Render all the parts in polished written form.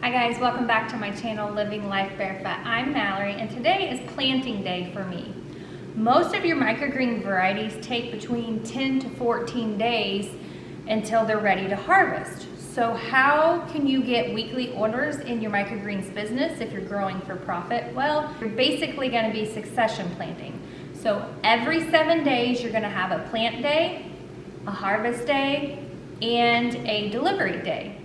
Hi guys, welcome back to my channel, Living Life Barefoot. I'm Mallory, and today is planting day for me. Most of your microgreen varieties take between 10 to 14 days until they're ready to harvest. So how can you get weekly orders in your microgreens business if you're growing for profit? Well, you're basically going to be succession planting. So every 7 days you're going to have a plant day, a harvest day, and a delivery day.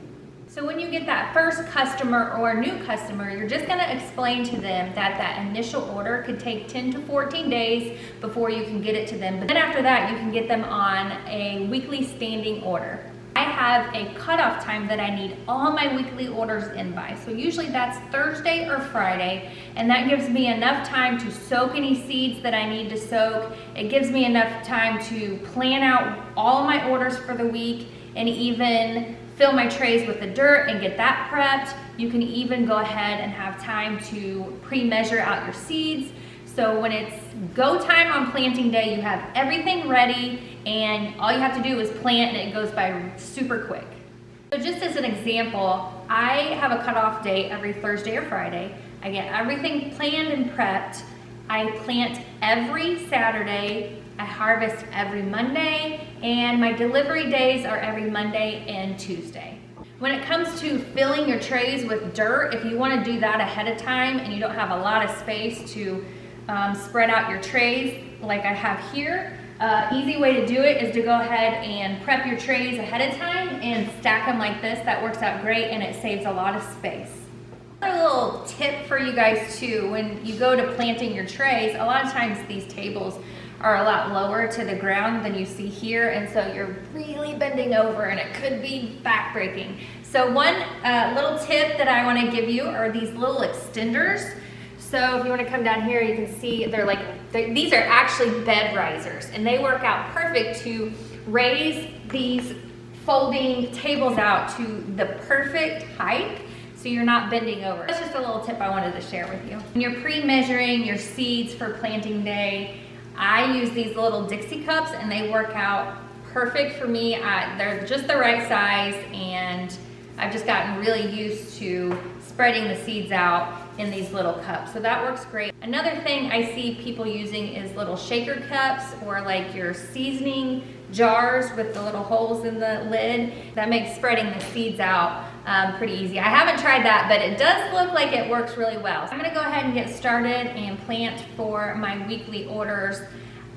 So when you get that first customer or a new customer, you're just going to explain to them that that initial order could take 10 to 14 days before you can get it to them. But then after that, you can get them on a weekly standing order. I have a cutoff time that I need all my weekly orders in by. So usually that's Thursday or Friday, and that gives me enough time to soak any seeds that I need to soak. It gives me enough time to plan out all my orders for the week and even fill my trays with the dirt and get that prepped. You can even go ahead and have time to pre-measure out your seeds. So when it's go time on planting day, you have everything ready and all you have to do is plant and it goes by super quick. So just as an example, I have a cutoff date every Thursday or Friday. I get everything planned and prepped. I plant every Saturday, I harvest every Monday, and my delivery days are every Monday and Tuesday. When it comes to filling your trays with dirt, if you want to do that ahead of time and you don't have a lot of space to spread out your trays like I have here, easy way to do it is to go ahead and prep your trays ahead of time and stack them like this. That works out great and it saves a lot of space. Another little tip for you guys too, when you go to planting your trays, a lot of times these tables are a lot lower to the ground than you see here, and so you're really bending over and it could be backbreaking. So one little tip that I want to give you are these little extenders. So if you want to come down here, you can see these are actually bed risers, and they work out perfect to raise these folding tables out to the perfect height so you're not bending over. That's just a little tip I wanted to share with you. When you're pre-measuring your seeds for planting day, I use these little Dixie cups and they work out perfect for me. They're just the right size, and I've just gotten really used to spreading the seeds out in these little cups. So that works great. Another thing I see people using is little shaker cups or like your seasoning jars with the little holes in the lid. That makes spreading the seeds out pretty easy. I haven't tried that, but it does look like it works really well. So I'm gonna go ahead and get started and plant for my weekly orders.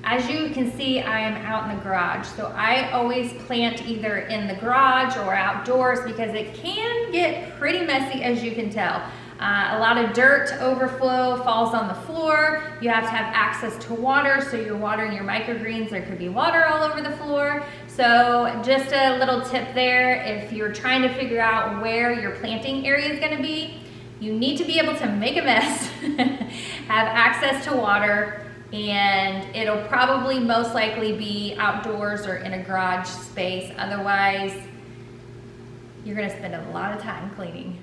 As you can see, I am out in the garage. So I always plant either in the garage or outdoors because it can get pretty messy, as you can tell. A lot of dirt overflow falls on the floor. You have to have access to water, so you're watering your microgreens. There could be water all over the floor. So just a little tip there, if you're trying to figure out where your planting area is gonna be, you need to be able to make a mess, have access to water, and it'll probably most likely be outdoors or in a garage space. Otherwise, you're gonna spend a lot of time cleaning.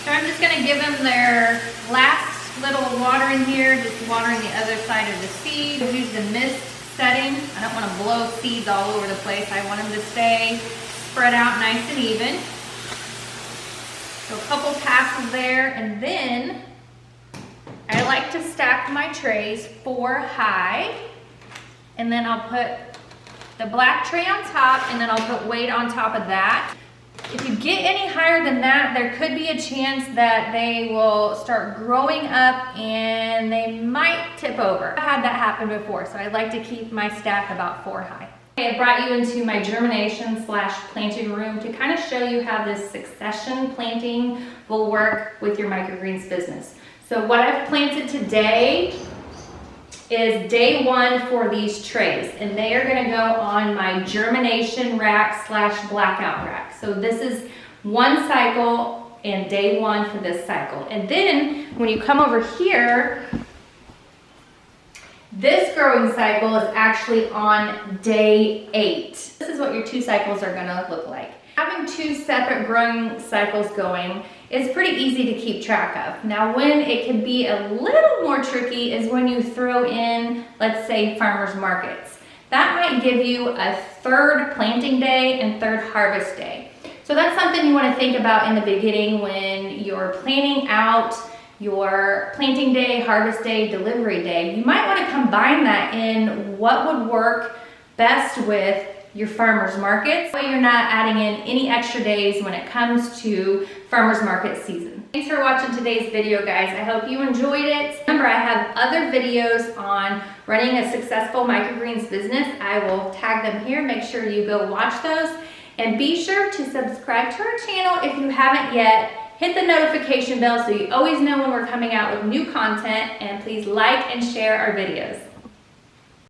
So I'm just gonna give them their last little water in here, just watering the other side of the seed. Use the mist setting. I don't wanna blow seeds all over the place. I want them to stay spread out nice and even. So a couple passes there, and then I like to stack my trays 4 high, and then I'll put the black tray on top, and then I'll put weight on top of that. If you get any higher than that, there could be a chance that they will start growing up and they might tip over. I've had that happen before, so I like to keep my stack about 4 high. I brought you into my germination / planting room to kind of show you how this succession planting will work with your microgreens business. So what I've planted today is day 1 for these trays, and they are going to go on my germination rack / blackout rack. So this is one cycle and day 1 for this cycle. And then when you come over here, this growing cycle is actually on day 8. This is what your 2 cycles are gonna look like. Having 2 separate growing cycles going is pretty easy to keep track of. Now, when it can be a little more tricky is when you throw in, let's say, farmers markets. That might give you a 3rd planting day and 3rd harvest day. So that's something you wanna think about in the beginning when you're planning out your planting day, harvest day, delivery day. You might want to combine that in what would work best with your farmers markets, so you're not adding in any extra days when it comes to farmers market season. Thanks for watching today's video, guys. I hope you enjoyed it. Remember, I have other videos on running a successful microgreens business. I will tag them here. Make sure you go watch those, and be sure to subscribe to our channel if you haven't yet. Hit the notification bell so you always know when we're coming out with new content, and please like and share our videos.